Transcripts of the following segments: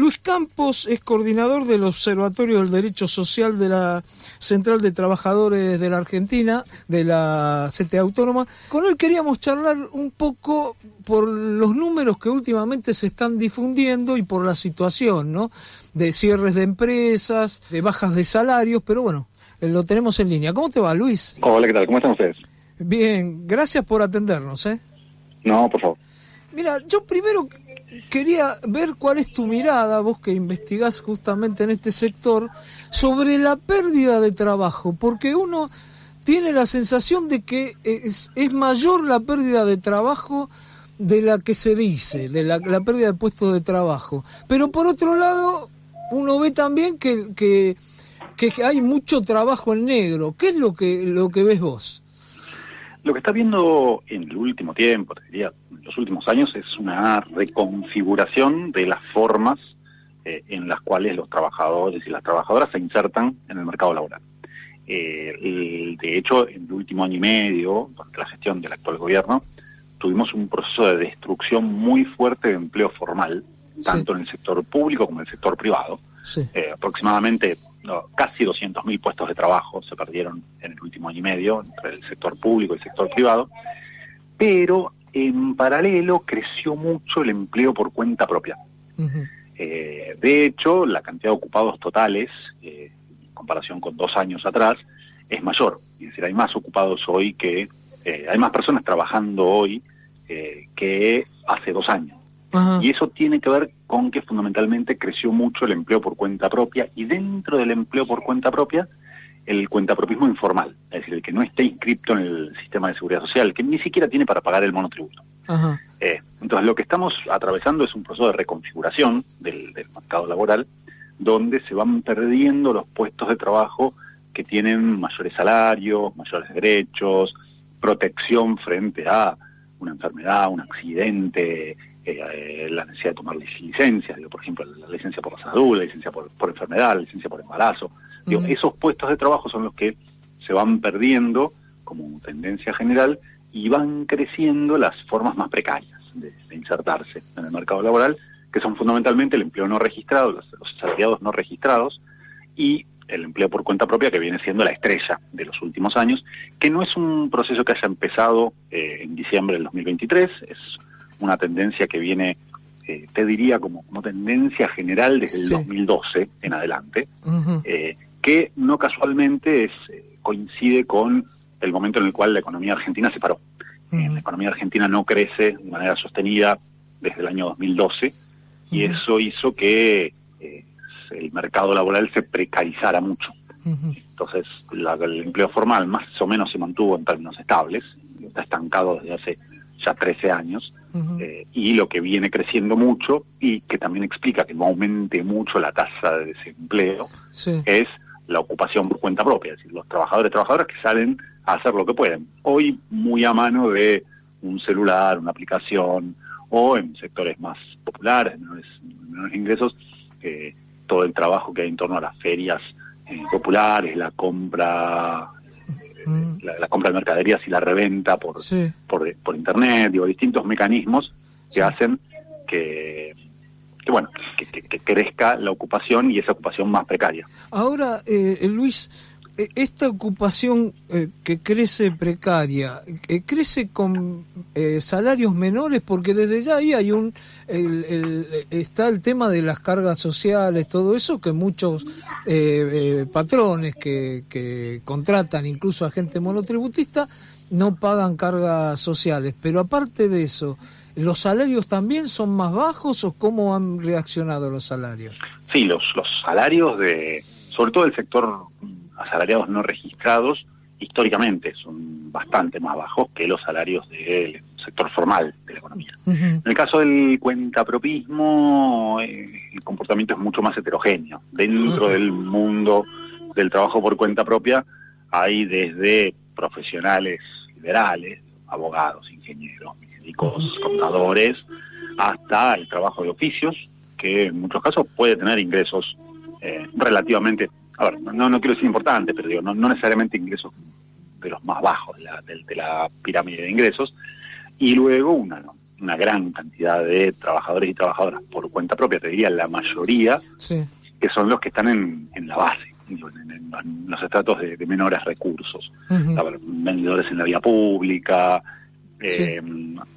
Luis Campos es coordinador del Observatorio del Derecho Social de la Central de Trabajadores de la Argentina, de la CTA Autónoma. Con él queríamos charlar un poco por los números que últimamente se están difundiendo y por la situación, ¿no? De cierres de empresas, de bajas de salarios, pero bueno, lo tenemos en línea. ¿Cómo te va, Luis? Hola, ¿qué tal? ¿Cómo están ustedes? Bien, gracias por atendernos, ¿eh? No, por favor. Mira, yo primero quería ver cuál es tu mirada, vos que investigás justamente en este sector, sobre la pérdida de trabajo, porque uno tiene la sensación de que es mayor la pérdida de trabajo de la que se dice, de la pérdida de puestos de trabajo. Pero por otro lado, uno ve también que hay mucho trabajo en negro. ¿Qué es lo que ves vos? Lo que está viendo en el último tiempo, te diría, en los últimos años, es una reconfiguración de las formas en las cuales los trabajadores y las trabajadoras se insertan en el mercado laboral. De hecho, en el último año y medio, durante la gestión del actual gobierno, tuvimos un proceso de destrucción muy fuerte de empleo formal, tanto en el sector público como en el sector privado. Sí. Aproximadamente casi 200.000 puestos de trabajo se perdieron en el último año y medio entre el sector público y el sector privado, pero en paralelo creció mucho el empleo por cuenta propia. Uh-huh. De hecho, la cantidad de ocupados totales, en comparación con 2 años atrás, es mayor. Es decir, hay más ocupados hoy hay más personas trabajando hoy que hace 2 años. Ajá. Y eso tiene que ver con que fundamentalmente creció mucho el empleo por cuenta propia, y dentro del empleo por cuenta propia, el cuentapropismo informal, es decir, el que no está inscripto en el sistema de seguridad social, que ni siquiera tiene para pagar el monotributo. Ajá. Entonces lo que estamos atravesando es un proceso de reconfiguración del mercado laboral, donde se van perdiendo los puestos de trabajo que tienen mayores salarios, mayores derechos, protección frente a una enfermedad, un accidente, la necesidad de tomar licencias, por ejemplo, la licencia por la salud, la licencia por enfermedad, la licencia por embarazo. Uh-huh. Esos puestos de trabajo son los que se van perdiendo como tendencia general, y van creciendo las formas más precarias de insertarse en el mercado laboral, que son fundamentalmente el empleo no registrado, los asalariados no registrados, y el empleo por cuenta propia, que viene siendo la estrella de los últimos años, que no es un proceso que haya empezado en diciembre del 2023, es una tendencia que viene, te diría, como tendencia general desde el 2012 en adelante, uh-huh. Que no casualmente coincide con el momento en el cual la economía argentina se paró. Uh-huh. La economía argentina no crece de manera sostenida desde el año 2012, y uh-huh. eso hizo que el mercado laboral se precarizara mucho. Uh-huh. Entonces, el empleo formal más o menos se mantuvo en términos estables, está estancado desde hace ya 13 años, uh-huh. Y lo que viene creciendo mucho, y que también explica que no aumente mucho la tasa de desempleo, es la ocupación por cuenta propia, es decir, los trabajadores y trabajadoras que salen a hacer lo que pueden, hoy muy a mano de un celular, una aplicación, o en sectores más populares, menores ingresos, todo el trabajo que hay en torno a las ferias populares, la compra la compra de mercaderías y la reventa por internet, distintos mecanismos que hacen que crezca la ocupación, y esa ocupación más precaria. Ahora, Luis, esta ocupación que crece precaria, crece con salarios menores, porque desde ya ahí hay está el tema de las cargas sociales, todo eso, que muchos patrones que contratan incluso a gente monotributista no pagan cargas sociales. Pero aparte de eso, ¿los salarios también son más bajos, o cómo han reaccionado los salarios? Sí, los salarios sobre todo el sector asalariados no registrados, históricamente son bastante más bajos que los salarios del sector formal de la economía. Uh-huh. En el caso del cuentapropismo, el comportamiento es mucho más heterogéneo. Dentro uh-huh. del mundo del trabajo por cuenta propia hay desde profesionales liberales, abogados, ingenieros, médicos, uh-huh. contadores, hasta el trabajo de oficios, que en muchos casos puede tener ingresos relativamente, a ver, no quiero decir importante, pero digo, no necesariamente ingresos de los más bajos de la pirámide de ingresos, y luego una una gran cantidad de trabajadores y trabajadoras por cuenta propia, te diría la mayoría, sí, que son los que están en la base, en los estratos de menores recursos, vendedores en la vía pública,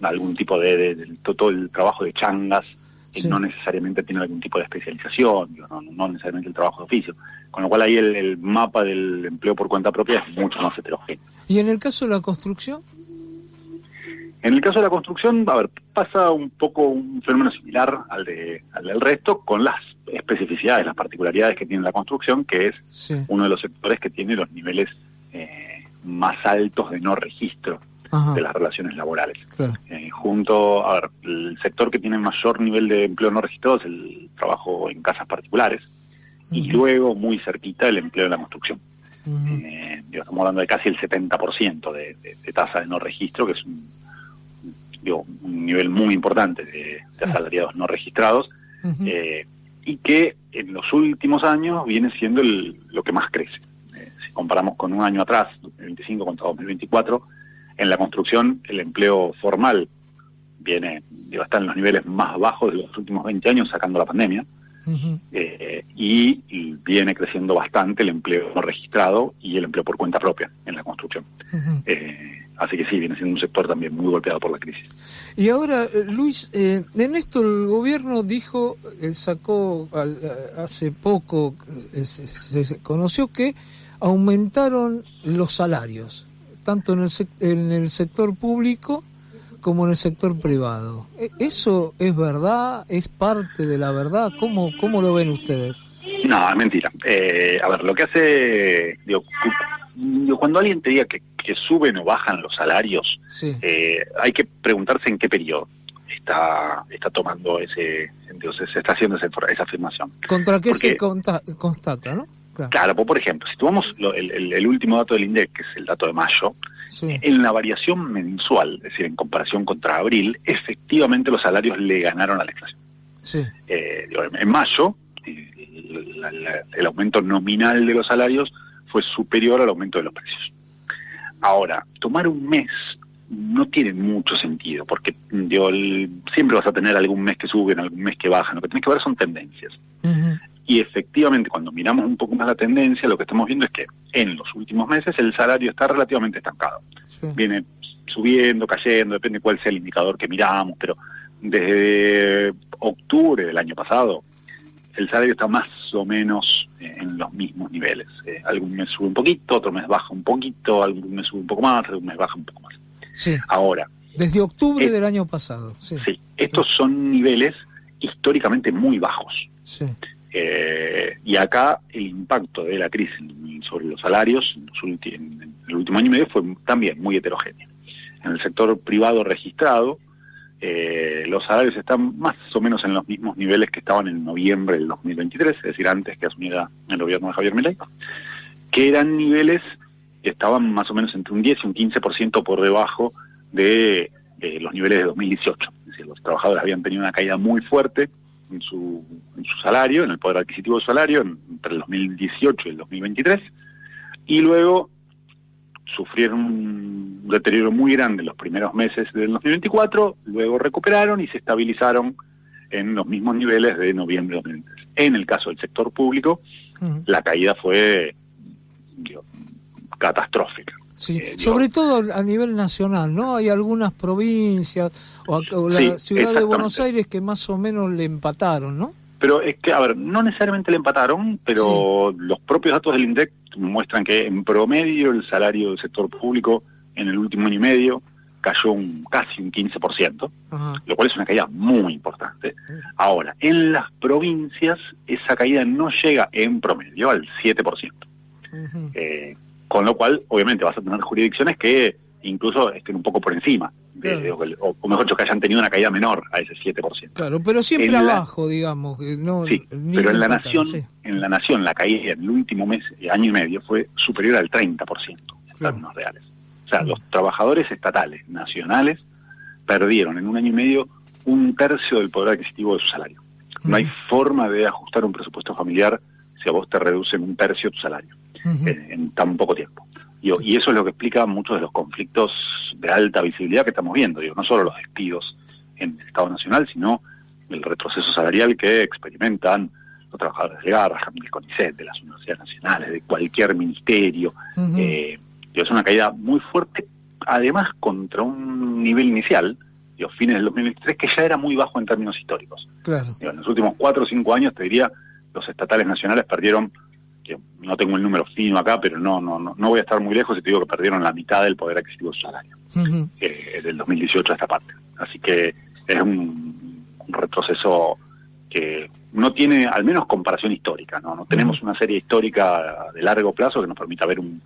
algún tipo de todo el trabajo de changas, que no necesariamente tiene algún tipo de especialización, no necesariamente el trabajo de oficio, con lo cual ahí el mapa del empleo por cuenta propia es mucho más heterogéneo. ¿Y en el caso de la construcción? En el caso de la construcción, pasa un poco un fenómeno similar al del resto, con las especificidades, las particularidades que tiene la construcción, que es uno de los sectores que tiene los niveles más altos de no registro de las relaciones laborales. Claro. El sector que tiene mayor nivel de empleo no registrado es el trabajo en casas particulares, y luego, muy cerquita, el empleo en la construcción. Estamos hablando de casi el 70% de tasa de no registro, que es un nivel muy importante de asalariados no registrados, y que en los últimos años viene siendo lo que más crece. Si comparamos con un año atrás, 2025 contra 2024, en la construcción el empleo formal está en los niveles más bajos de los últimos 20 años, sacando la pandemia, y viene creciendo bastante el empleo no registrado y el empleo por cuenta propia en la construcción. Así que sí, viene siendo un sector también muy golpeado por la crisis. Y ahora, Luis, en esto el gobierno dijo, sacó hace poco, se conoció que aumentaron los salarios, tanto en el sector público como en el sector privado. ¿Eso es verdad? ¿Es parte de la verdad? ¿Cómo lo ven ustedes? No, es mentira. Lo que hace... cuando alguien te diga que suben o bajan los salarios, hay que preguntarse en qué periodo está tomando se está haciendo esa afirmación. ¿Contra qué se constata, no? Claro, por ejemplo, si tomamos el último dato del INDEC, que es el dato de mayo, en la variación mensual, es decir, en comparación contra abril, efectivamente los salarios le ganaron a la inflación. En mayo, el aumento nominal de los salarios fue superior al aumento de los precios. Ahora, tomar un mes no tiene mucho sentido, porque siempre vas a tener algún mes que suben, algún mes que bajan. Lo que tienes que ver son tendencias. Y efectivamente, cuando miramos un poco más la tendencia, lo que estamos viendo es que en los últimos meses el salario está relativamente estancado. Viene subiendo, cayendo, depende cuál sea el indicador que miramos, pero desde octubre del año pasado, el salario está más o menos en los mismos niveles. Algún mes sube un poquito, otro mes baja un poquito, algún mes sube un poco más, algún mes baja un poco más. Ahora, desde octubre del año pasado. Estos son niveles históricamente muy bajos. Y acá el impacto de la crisis sobre los salarios en el último año y medio fue también muy heterogéneo. En el sector privado registrado, los salarios están más o menos en los mismos niveles que estaban en noviembre del 2023, es decir, antes que asumiera el gobierno de Javier Milei, que eran niveles que estaban más o menos entre un 10 y un 15% por debajo de los niveles de 2018. Es decir, los trabajadores habían tenido una caída muy fuerte en su salario, en el poder adquisitivo de su salario, entre el 2018 y el 2023, y luego sufrieron un deterioro muy grande en los primeros meses del 2024, luego recuperaron y se estabilizaron en los mismos niveles de noviembre de 2023. En el caso del sector público, la caída fue catastrófica. Sobre todo a nivel nacional, ¿no? Hay algunas provincias o la ciudad de Buenos Aires que más o menos le empataron, ¿no? Pero es que, no necesariamente le empataron, pero los propios datos del INDEC muestran que en promedio el salario del sector público en el último año y medio cayó casi un 15%, lo cual es una caída muy importante. Ahora, en las provincias esa caída no llega en promedio al 7%. Con lo cual, obviamente, vas a tener jurisdicciones que incluso estén un poco por encima, o mejor dicho, que hayan tenido una caída menor a ese 7%. Claro, pero siempre abajo, digamos. No, pero en la nación la caída en el último año y medio fue superior al 30% en términos reales. O sea, los trabajadores estatales, nacionales, perdieron en un año y medio 1/3 del poder adquisitivo de su salario. No hay forma de ajustar un presupuesto familiar si a vos te reducen 1/3 tu salario en tan poco tiempo. Y eso es lo que explica muchos de los conflictos de alta visibilidad que estamos viendo. No solo los despidos en el Estado Nacional, sino el retroceso salarial que experimentan los trabajadores del Garrahan, del CONICET, de las universidades nacionales, de cualquier ministerio. Es una caída muy fuerte, además contra un nivel inicial, fines del 2023, que ya era muy bajo en términos históricos. Claro. En los últimos 4 o 5 años, te diría, los estatales nacionales perdieron, no tengo el número fino acá, pero no voy a estar muy lejos si te digo que perdieron la mitad del poder adquisitivo de su salario, del 2018 a esta parte. Así que es un retroceso que no tiene, al menos, comparación histórica, no tenemos una serie histórica de largo plazo que nos permita ver un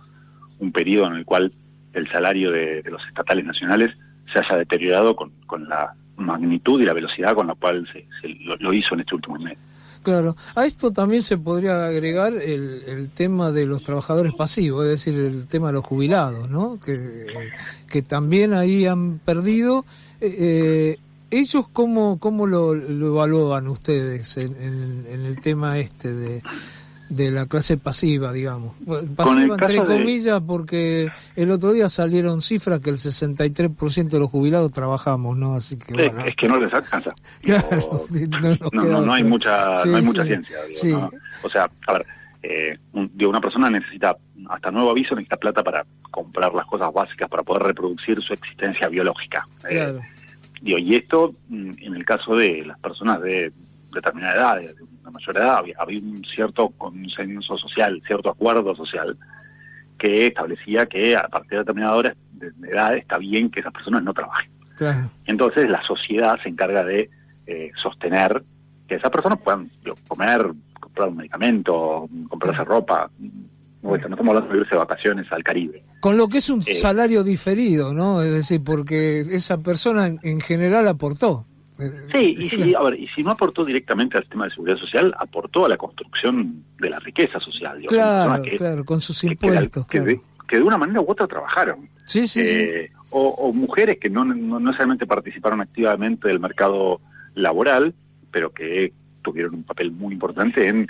periodo en el cual el salario de los estatales nacionales se haya deteriorado con la magnitud y la velocidad con la cual lo hizo en este último mes. Claro, a esto también se podría agregar el tema de los trabajadores pasivos, es decir, el tema de los jubilados, ¿no? Que también ahí han perdido. ¿Ellos cómo lo evalúan ustedes en el tema de la clase pasiva, digamos? Pasiva entre comillas, porque el otro día salieron cifras que el 63% de los jubilados trabajamos, ¿no? Así que bueno. Es que no les alcanza. Claro, no hay mucha ciencia. Digo, sí. ¿no? O sea, a ver, una persona necesita, hasta nuevo aviso, necesita plata para comprar las cosas básicas para poder reproducir su existencia biológica. Claro. Y esto, en el caso de las personas de determinada edad, de una mayor edad, había un cierto consenso social, cierto acuerdo social que establecía que a partir de determinada hora de edad está bien que esas personas no trabajen. Claro. Entonces la sociedad se encarga de sostener que esas personas puedan comer, comprar un medicamento, comprarse ropa. No estamos hablando de irse de vacaciones al Caribe. Con lo que es un salario diferido, ¿no? Es decir, porque esa persona en general aportó. Sí, y si no aportó directamente al tema de seguridad social, aportó a la construcción de la riqueza social. Claro, con sus impuestos. Que de una manera u otra trabajaron. Sí. O mujeres que no necesariamente participaron activamente del mercado laboral, pero que tuvieron un papel muy importante en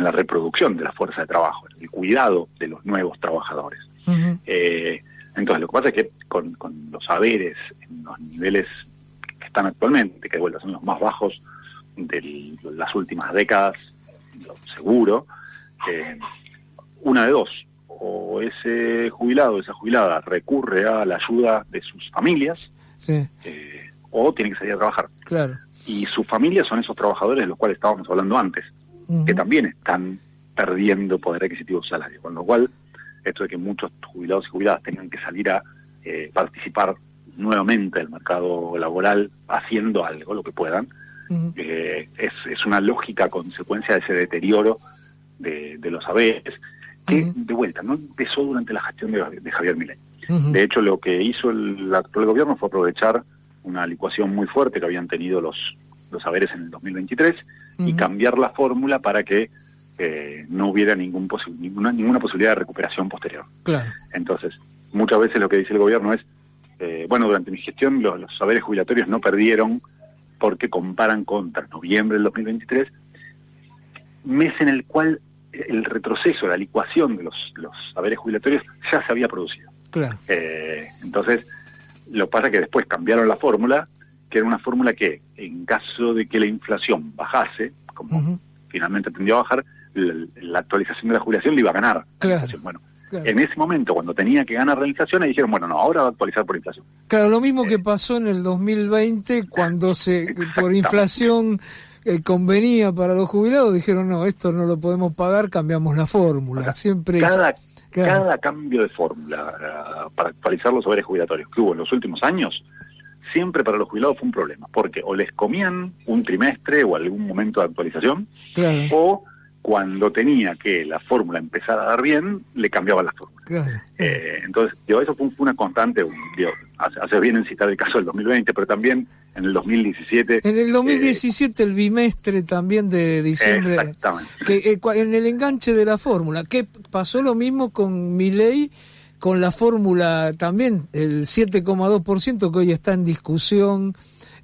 la reproducción de la fuerza de trabajo, en el cuidado de los nuevos trabajadores. Entonces, lo que pasa es que con los saberes en los niveles que están actualmente, que de vuelta son los más bajos de las últimas décadas, seguro, una de dos: o ese jubilado o esa jubilada recurre a la ayuda de sus familias, o tiene que salir a trabajar. Claro. Y sus familias son esos trabajadores de los cuales estábamos hablando antes, que también están perdiendo poder adquisitivo salario, con lo cual esto de que muchos jubilados y jubiladas tengan que salir a participar nuevamente del mercado laboral haciendo algo, lo que puedan, es una lógica consecuencia de ese deterioro de los saberes, que de vuelta no empezó durante la gestión de Javier Milei. De hecho, lo que hizo el actual gobierno fue aprovechar una licuación muy fuerte que habían tenido los saberes en el 2023 y cambiar la fórmula para que no hubiera ninguna posibilidad de recuperación posterior. Claro. Entonces, muchas veces lo que dice el gobierno es, durante mi gestión los saberes jubilatorios no perdieron porque comparan contra noviembre del 2023, mes en el cual el retroceso, la licuación de los saberes jubilatorios ya se había producido. Claro. Entonces, lo que pasa es que después cambiaron la fórmula, que era una fórmula que, en caso de que la inflación bajase, como finalmente tendió a bajar, la actualización de la jubilación le iba a ganar. Claro. Bueno, en ese momento, cuando tenía que ganar la inflación, dijeron, ahora va a actualizar por inflación. Claro, lo mismo que pasó en el 2020, cuando por inflación convenía para los jubilados, dijeron, no, esto no lo podemos pagar, cambiamos la fórmula. Acá, Siempre cada cambio de fórmula para actualizar los saberes jubilatorios que hubo en los últimos años, siempre para los jubilados fue un problema, porque o les comían un trimestre o algún momento de actualización, o cuando tenía que la fórmula empezar a dar bien, le cambiaban la fórmula. Entonces, eso fue una constante. Hace bien en citar el caso del 2020, pero también en el 2017. En el 2017 el bimestre también de diciembre. Exactamente. Que en el enganche de la fórmula, que pasó lo mismo con Milei, con la fórmula también, el 7,2% que hoy está en discusión,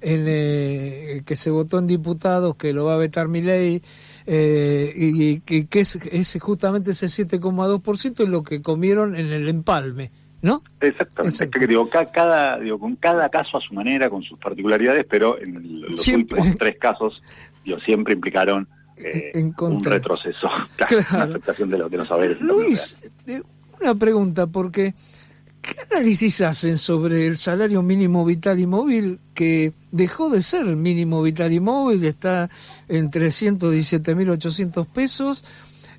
que se votó en diputados, que lo va a vetar Milei, y que es justamente ese 7,2% es lo que comieron en el empalme, ¿no? Exactamente. Exacto. Que digo, con cada caso a su manera, con sus particularidades, pero en los Siempre. últimos 3 casos, siempre implicaron En contra. un retroceso, Claro. una afectación de los saberes. Luis, una pregunta, porque ¿qué análisis hacen sobre el salario mínimo vital y móvil que dejó de ser mínimo vital y móvil, está en 317.800 pesos?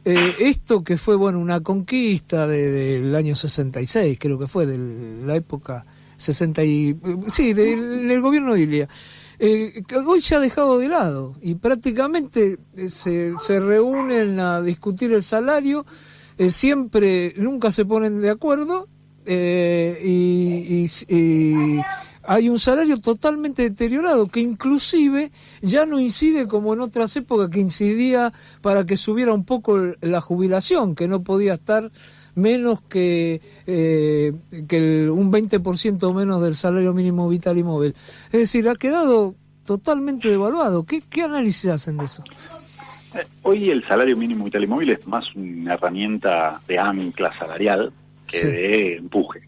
Esto que fue, bueno, una conquista del año 66, creo que fue, de la época 60 sí, del gobierno de Ilia. Que hoy se ha dejado de lado y prácticamente se reúnen a discutir el salario, nunca se ponen de acuerdo, y hay un salario totalmente deteriorado que inclusive ya no incide como en otras épocas, que incidía para que subiera un poco la jubilación, que no podía estar menos que un 20% menos del salario mínimo vital y móvil. Es decir, ha quedado totalmente devaluado. ¿Qué análisis hacen de eso? Hoy el salario mínimo vital y móvil es más una herramienta de ancla salarial que de empuje.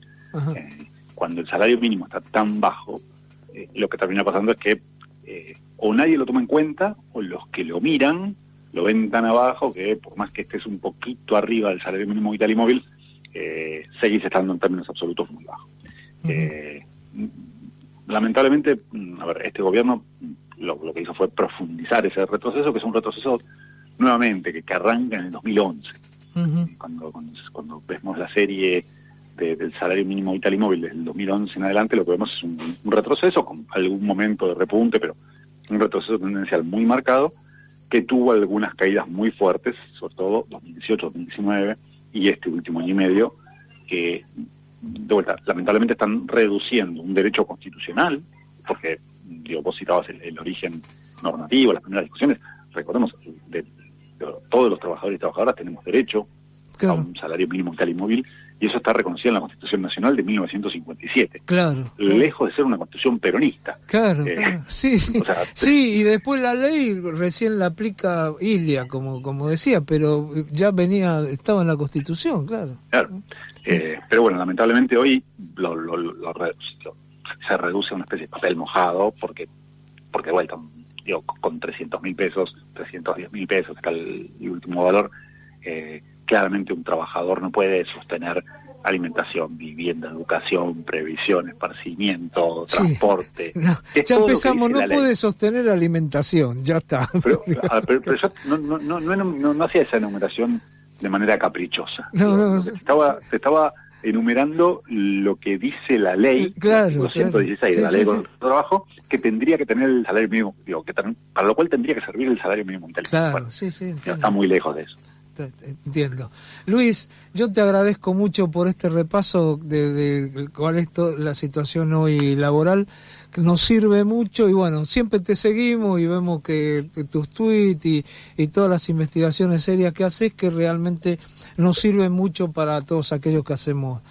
Cuando el salario mínimo está tan bajo, lo que termina pasando es que o nadie lo toma en cuenta, o los que lo miran lo ven tan abajo que por más que estés un poquito arriba del salario mínimo vital y móvil, seguís estando en términos absolutos muy bajo. Lamentablemente, este gobierno lo que hizo fue profundizar ese retroceso, que es un retroceso nuevamente que arranca en el 2011. Cuando vemos la serie del salario mínimo vital y móvil desde el 2011 en adelante, lo que vemos es un retroceso con algún momento de repunte, pero un retroceso tendencial muy marcado, que tuvo algunas caídas muy fuertes, sobre todo 2018, 2019 y este último año y medio, que de vuelta, lamentablemente están reduciendo un derecho constitucional, porque vos citabas el origen normativo, las primeras discusiones. Recordemos, todos los trabajadores y trabajadoras tenemos derecho a un salario mínimo vital y móvil, y eso está reconocido en la Constitución Nacional de 1957. Claro. Lejos de ser una constitución peronista. Claro, sí. O sea, sí, y después la ley recién la aplica Ilia, como decía, pero ya estaba en la Constitución, claro. Claro. Pero bueno, lamentablemente hoy se reduce a una especie de papel mojado, porque de vuelta, con 300.000 pesos, 310.000 pesos, está el último valor, claramente un trabajador no puede sostener alimentación, vivienda, educación, previsión, esparcimiento, transporte. No, ya empezamos, no puede sostener alimentación, ya está. Pero yo no hacía esa enumeración de manera caprichosa. Se estaba enumerando lo que dice la ley, claro, 116 de la ley de trabajo, que tendría que tener el salario mínimo, para lo cual tendría que servir el salario mínimo vital. Claro, bueno, entiendo. está muy lejos de eso. Entiendo. Luis, yo te agradezco mucho por este repaso de cuál es la situación hoy laboral, que nos sirve mucho, y bueno, siempre te seguimos y vemos que tus tweets y todas las investigaciones serias que haces, que realmente nos sirven mucho para todos aquellos que hacemos,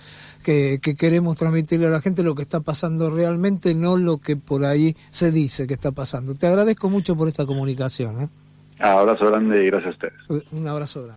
que queremos transmitirle a la gente lo que está pasando realmente, no lo que por ahí se dice que está pasando. Te agradezco mucho por esta comunicación. Abrazo grande y gracias a ustedes. Un abrazo grande.